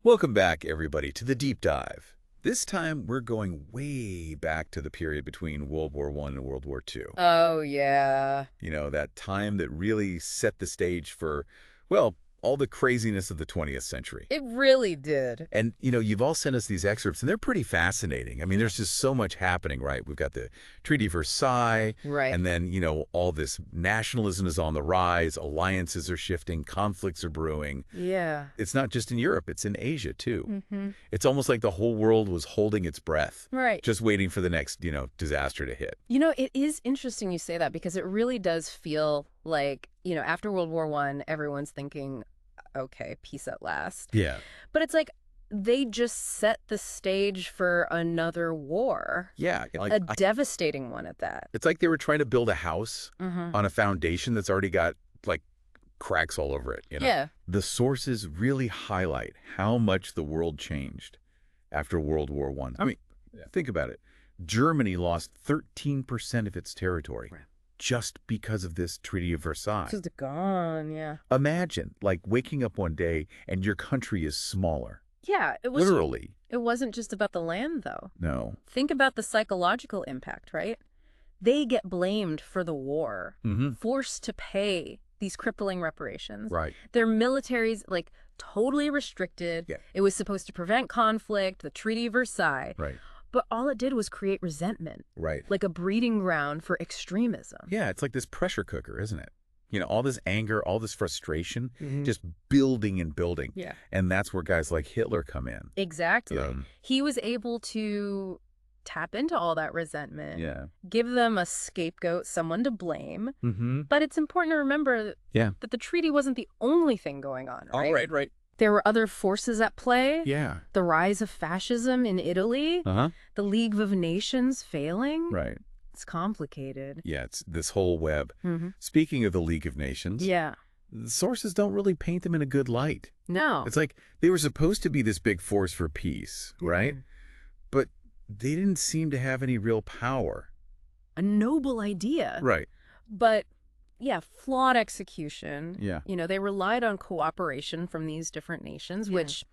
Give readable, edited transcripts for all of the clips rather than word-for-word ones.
Welcome back, everybody, to the Deep Dive. This time, we're going way back to the period between World War I and World War II. Oh, yeah. You know, that time that really set the stage for, well, all the craziness of the 20th century. It really did. And, you've all sent us these excerpts, and they're pretty fascinating. I mean, there's just so much happening, right? We've got the Treaty of Versailles, Right. and then, all this nationalism is on the rise, alliances are shifting, conflicts are brewing. Yeah. It's not just in Europe, it's in Asia, too. Mm-hmm. It's almost like the whole world was holding its breath, Right. just waiting for the next, disaster to hit. It is interesting you say that because it really does feel like, after World War I, everyone's thinking, okay, peace at last. Yeah. But it's like they just set the stage for another war, Yeah. a devastating one at that. It's like they were trying to build a house Mm-hmm. on a foundation that's already got, like, cracks all over it, Yeah. The sources really highlight how much the world changed after World War I. I mean, think about it. Germany lost 13% of its territory just because of this Treaty of Versailles. Just gone, yeah. Imagine, like, waking up one day and your country is smaller. Yeah, it was. Literally. It wasn't just about the land, though. No. Think about the psychological impact, right? They get blamed for the war, Mm-hmm. forced to pay these crippling reparations. Right. Their military's like totally restricted. Yeah. It was supposed to prevent conflict, the Treaty of Versailles. Right. But all it did was create resentment, Right. like a breeding ground for extremism. Yeah, it's like this pressure cooker, isn't it? All this anger, all this frustration, Mhm. just building and building. Yeah. And that's where guys like Hitler come in. Exactly. Yeah. He was able to tap into all that resentment, Yeah. give them a scapegoat, someone to blame. Mm-hmm. But it's important to remember Yeah. that the treaty wasn't the only thing going on, right? All right, right. There were other forces at play. Yeah. The rise of fascism in Italy, Uh-huh. the League of Nations failing. Right. It's complicated. Yeah, it's this whole web. Mm-hmm. Speaking of the League of Nations, Yeah. the sources don't really paint them in a good light. No. It's like they were supposed to be this big force for peace, right? Mhm. But they didn't seem to have any real power. A noble idea. Right. But, yeah, flawed execution. Yeah. They relied on cooperation from these different nations, which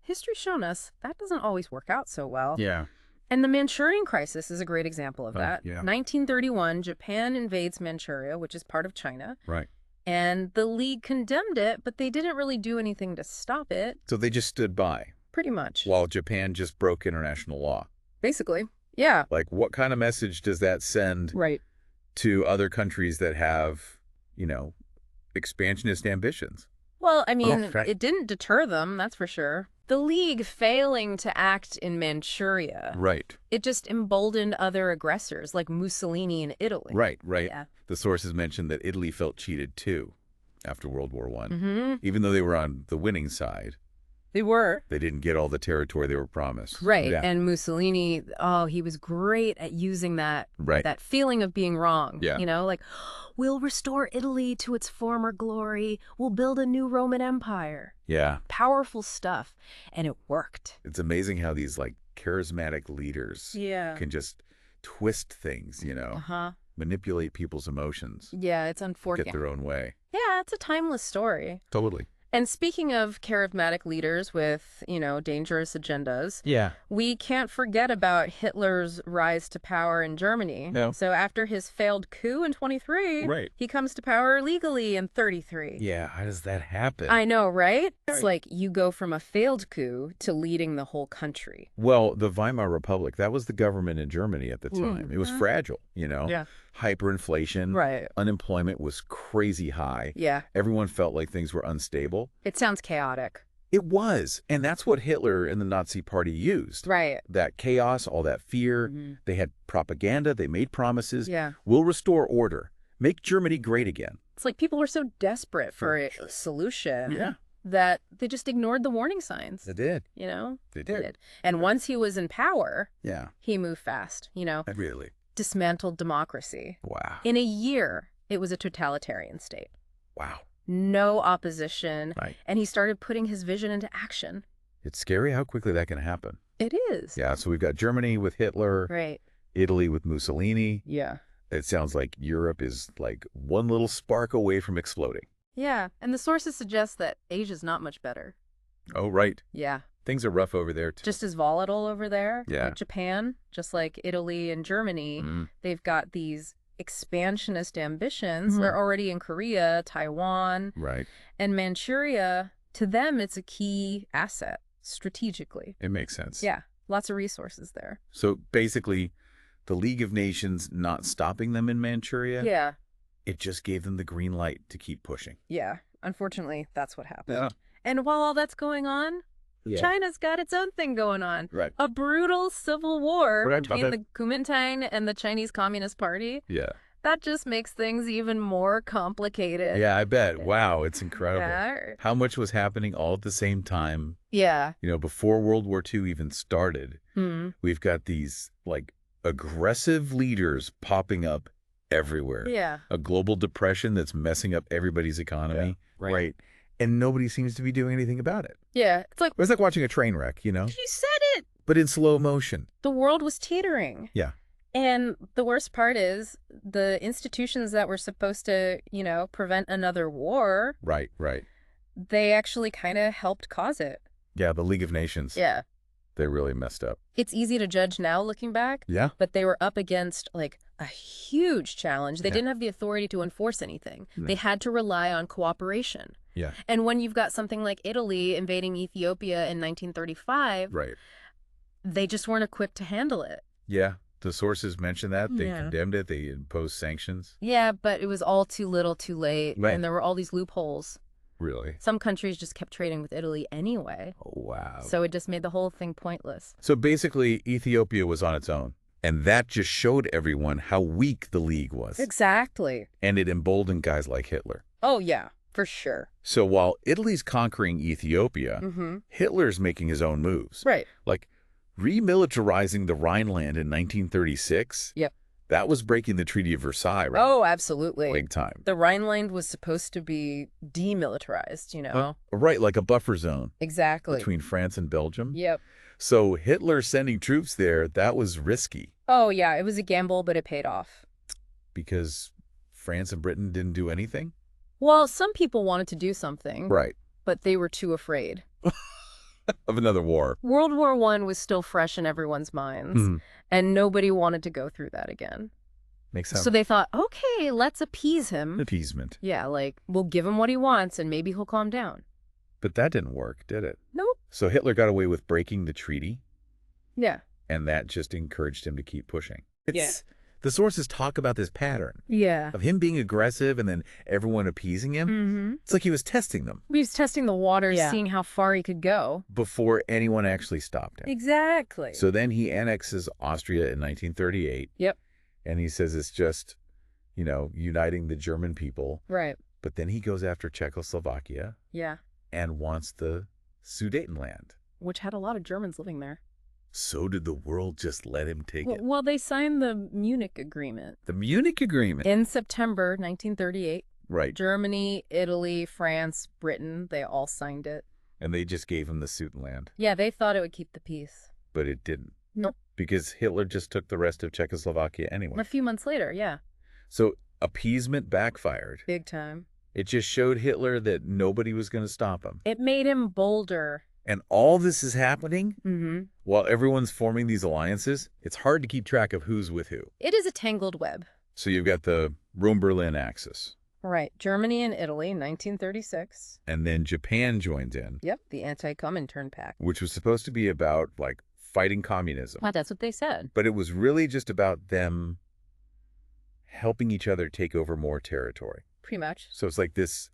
history's shown us that doesn't always work out so well. Yeah. And the Manchurian crisis is a great example of Oh, that. yeah. 1931, Japan invades Manchuria, which is part of China. Right. And the League condemned it, but they didn't really do anything to stop it, So they just stood by pretty much. while Japan just broke international law. Basically. Yeah. Like, what kind of message does that send Right. to other countries that have, expansionist ambitions? Well, I mean, right. it didn't deter them, that's for sure. The League failing to act in Manchuria, Right. it just emboldened other aggressors like Mussolini in Italy. Right, right. Yeah. The sources mentioned that Italy felt cheated, too, after World War I. Mm-hmm. Even though they were on the winning side, They were. they didn't get all the territory they were promised. Right. Yeah. And Mussolini, he was great at using that Right. that feeling of being wrong. Yeah. Like, we'll restore Italy to its former glory. We'll build a new Roman Empire. Yeah. Powerful stuff. And it worked. It's amazing how these, like, charismatic leaders Yeah. can just twist things, Uh-huh. manipulate people's emotions, Yeah, it's get unfortunate. their own way. Yeah, it's a timeless story. Totally. And speaking of charismatic leaders with, dangerous agendas, Yeah. we can't forget about Hitler's rise to power in Germany. No. So after his failed coup in 23, Right. he comes to power legally in 33. Yeah, how does that happen? I know, right? It's like you go from a failed coup to leading the whole country. Well, the Weimar Republic, that was the government in Germany at the time. It was Mhm. fragile, Yeah. Hyperinflation. Right. Unemployment was crazy high. Yeah. Everyone felt like things were unstable. It sounds chaotic. It was. And that's what Hitler and the Nazi Party used. Right. That chaos, all that fear. Mhm. They had propaganda. They made promises. Yeah. We'll restore order. Make Germany great again. It's like people were so desperate for a solution Yeah. that they just ignored the warning signs. They did. They They did. did. And once he was in power, Yeah. he moved fast, Really. dismantled democracy. Wow. In a year, it was a totalitarian state. Wow. No opposition. Right. And he started putting his vision into action. It's scary how quickly that can happen. It is. Yeah, so we've got Germany with Hitler, Right. Italy with Mussolini. Yeah. It sounds like Europe is like one little spark away from exploding. Yeah. And the sources suggest that Asia's not much better. Oh, right. Yeah. Things are rough over there, too. Just as volatile over there. Yeah. Like Japan, just like Italy and Germany, they've got these expansionist ambitions. They're already in Korea, Taiwan, Right. and Manchuria. To them, it's a key asset strategically. It makes sense. Yeah, lots of resources there. So basically, the League of Nations not stopping them in Manchuria, Yeah, it just gave them the green light to keep pushing. yeah. Unfortunately, that's what happened. Yeah. And while all that's going on, China's got its own thing going on. Right. A brutal civil war Right, between the Kuomintang and the Chinese Communist Party. Yeah. That just makes things even more complicated. Yeah, I bet. Wow, it's incredible. Yeah. How much was happening all at the same time? Yeah. You know, before World War II even started, we've got these, like, aggressive leaders popping up everywhere. Yeah. A global depression that's messing up everybody's economy. Yeah. Right. And nobody seems to be doing anything about it. Yeah. It's like, It's like watching a train wreck, you know? you said it. But in slow motion. The world was teetering. Yeah. And the worst part is the institutions that were supposed to, prevent another war, Right, right. they actually kind of helped cause it. Yeah, the League of Nations. Yeah. They really messed up. It's easy to judge now looking back, Yeah. but they were up against like a huge challenge. They Yeah. didn't have the authority to enforce anything. They had to rely on cooperation. Yeah. And when you've got something like Italy invading Ethiopia in 1935, Right. they just weren't equipped to handle it. Yeah. The sources mentioned that. They Yeah. condemned it. They imposed sanctions. Yeah, but it was all too little, too late. Right. And there were all these loopholes. Really? Some countries just kept trading with Italy anyway. Oh, wow. So it just made the whole thing pointless. So basically, Ethiopia was on its own. And that just showed everyone how weak the League was. Exactly. And it emboldened guys like Hitler. Oh, yeah, for sure. So while Italy's conquering Ethiopia, Hitler's making his own moves. Right. Like remilitarizing the Rhineland in 1936. Yep. That was breaking the Treaty of Versailles, right? Oh, absolutely. Big time. The Rhineland was supposed to be demilitarized, Right, like a buffer zone Exactly. between France and Belgium. Yep. So Hitler sending troops there, that was risky Oh, yeah, it was a gamble, but it paid off. because France and Britain didn't do anything. Well, some people wanted to do something, Right. but they were too afraid. Of another war. World War I was still fresh in everyone's minds, Mhm. and nobody wanted to go through that again. Makes sense. So they thought, okay, let's appease him. Appeasement. Yeah, like, we'll give him what he wants, and maybe he'll calm down. But that didn't work, did it? Nope. So Hitler got away with breaking the treaty, Yeah. and that just encouraged him to keep pushing. Yeah. The sources talk about this pattern Yeah. of him being aggressive and then everyone appeasing him. Mm-hmm. It's like he was testing them He was testing the waters, Yeah. seeing how far he could go. before anyone actually stopped him. Exactly. So then he annexes Austria in 1938. Yep. And he says it's just, uniting the German people. Right. But then he goes after Czechoslovakia Yeah. and wants the Sudetenland. Which had a lot of Germans living there. So did the world just let him take it? Well, they signed the Munich Agreement The Munich Agreement. in September 1938. Right. Germany, Italy, France, Britain, they all signed it. And they just gave him the Sudetenland. Yeah, they thought it would keep the peace. But it didn't. Nope. Because Hitler just took the rest of Czechoslovakia anyway. A few months later, yeah. So appeasement backfired. Big time. It just showed Hitler that nobody was going to stop him. It made him bolder. And all this is happening Mm-hmm. while everyone's forming these alliances. It's hard to keep track of who's with who. It is a tangled web. So you've got the Rome-Berlin axis. Right. Germany and Italy, 1936. And then Japan joins in, Yep, the Anti-Comintern Pact. which was supposed to be about, like, fighting communism. Well, that's what they said. But it was really just about them helping each other take over more territory. Pretty much. So it's like this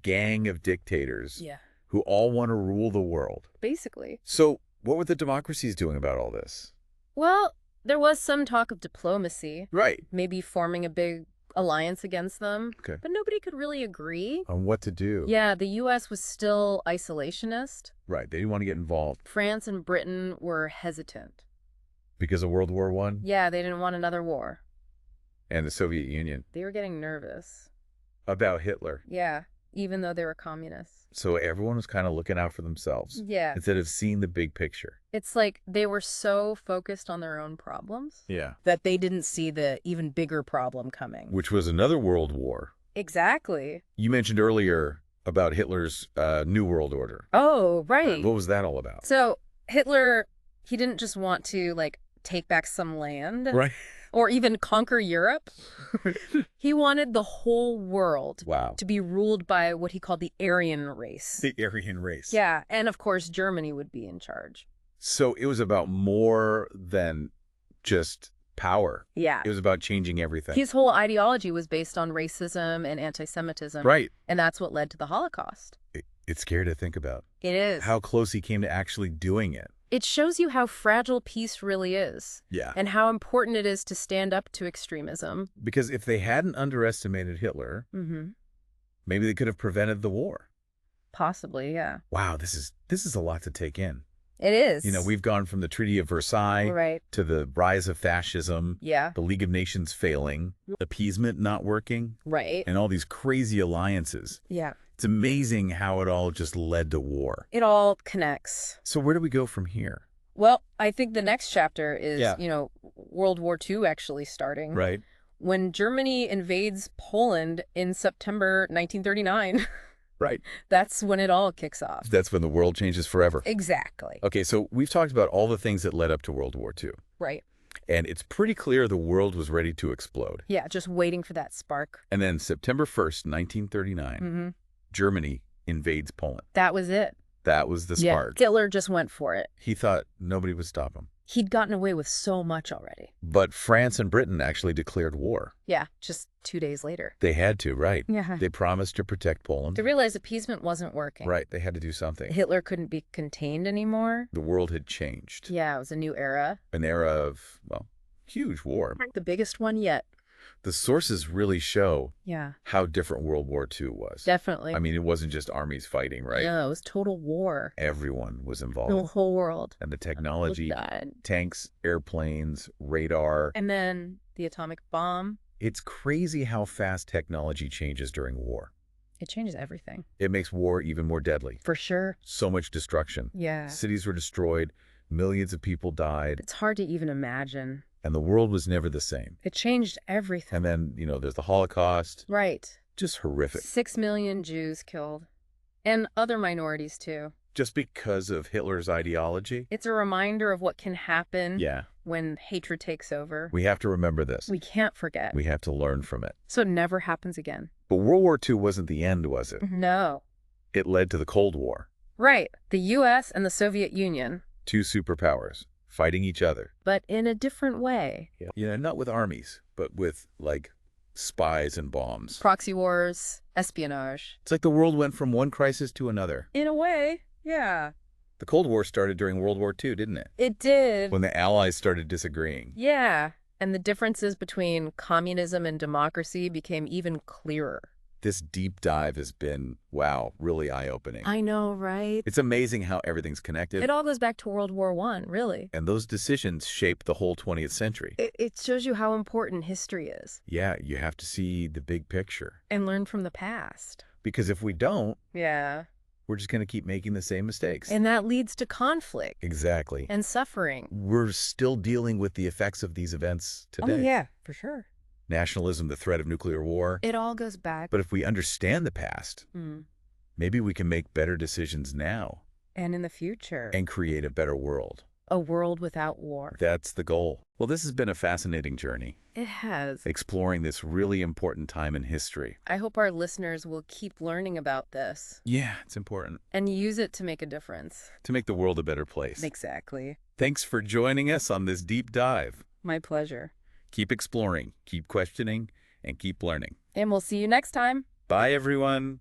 gang of dictators Yeah. who all want to rule the world. Basically. So what were the democracies doing about all this? Well, there was some talk of diplomacy, Right. maybe forming a big alliance against them. Okay. But nobody could really agree. On what to do. Yeah, the U.S. was still isolationist. Right. They didn't want to get involved France and Britain were hesitant. because of World War I Yeah, they didn't want another war. and the Soviet Union They were getting nervous. about Hitler. Yeah, even though they were communists. So everyone was kind of looking out for themselves Yeah. instead of seeing the big picture. It's like they were so focused on their own problems Yeah. that they didn't see the even bigger problem coming. Which was another world war. Exactly. You mentioned earlier about Hitler's New World Order. Oh, right. What was that all about? So Hitler, he didn't just want to, like, take back some land. Right. Or even conquer Europe. He wanted the whole world Wow. to be ruled by what he called the Aryan race. The Aryan race. Yeah, and of course Germany would be in charge. So it was about more than just power. Yeah. It was about changing everything. His whole ideology was based on racism and anti-Semitism. Right. And that's what led to the Holocaust. It's scary to think about. It is. How close he came to actually doing it. It shows you how fragile peace really is. Yeah. And how important it is to stand up to extremism. Because if they hadn't underestimated Hitler, maybe they could have prevented the war. Possibly, yeah. Wow, this is a lot to take in. It is. You know, we've gone from the Treaty of Versailles right. to the rise of fascism, Yeah. the League of Nations failing, appeasement not working, Right. and all these crazy alliances. Yeah. It's amazing how it all just led to war. It all connects. So where do we go from here? Well, I think the next chapter is, Yeah. you know, World War II actually starting. Right. When Germany invades Poland in September 1939. Right. That's when it all kicks off. That's when the world changes forever. Exactly. Okay, so we've talked about all the things that led up to World War II. Right. And it's pretty clear the world was ready to explode. Yeah, just waiting for that spark. And then September 1st, 1939, Germany invades Poland. That was it. That was the spark. Yeah, Hitler just went for it. He thought nobody would stop him. He'd gotten away with so much already. But France and Britain actually declared war. Yeah, just 2 days later. They had to, right? Yeah. They promised to protect Poland. They realized appeasement wasn't working. Right, they had to do something. Hitler couldn't be contained anymore. The world had changed. Yeah, it was a new era. An era of, well, huge war. The biggest one yet. The sources really show Yeah. how different World War II was. Definitely. I mean, it wasn't just armies fighting, right? Yeah, it was total war. Everyone was The involved. whole world. And the technology, died. tanks, airplanes, radar. And then the atomic bomb. It's crazy how fast technology changes during war. It changes everything. It makes war even more deadly. For sure. So much destruction. Yeah. Cities were destroyed. Millions of people died. It's hard to even imagine. And the world was never the same. It changed everything. And then, you know, there's the Holocaust. Right. Just horrific. 6 million Jews killed. And other minorities, too. Just because of Hitler's ideology? It's a reminder of what can happen Yeah. when hatred takes over. We have to remember this. We can't forget. We have to learn from it. So it never happens again. But World War II wasn't the end, was it? No. It led to the Cold War. Right. The U.S. and the Soviet Union. Two superpowers fighting each other. But in a different way. You know, not with armies, but with, like, spies and bombs. Proxy wars, espionage. It's like the world went from one crisis to another. In a way, yeah. The Cold War started during World War II, didn't it? It did. When the Allies started disagreeing. Yeah. And the differences between communism and democracy became even clearer. This deep dive has been, wow, really eye-opening. I know, right? It's amazing how everything's connected. It all goes back to World War I, really. And those decisions shaped the whole 20th century. It shows you how important history is. Yeah, you have to see the big picture. And learn from the past. Because if we don't, Yeah. we're just going to keep making the same mistakes. And that leads to conflict. Exactly. And suffering. We're still dealing with the effects of these events today. Oh, yeah, for sure. Nationalism, the threat of nuclear war. It all goes back. But if we understand the past, Mm. maybe we can make better decisions now And in the future. and create a better world. A world without war. That's the goal. Well, this has been a fascinating journey, It has. exploring this really important time in history. I hope our listeners will keep learning about this Yeah, it's important and use it to make a difference. to make the world a better place. Exactly. Thanks for joining us on this deep dive. My pleasure. Keep exploring, keep questioning, and keep learning. And we'll see you next time. Bye, everyone.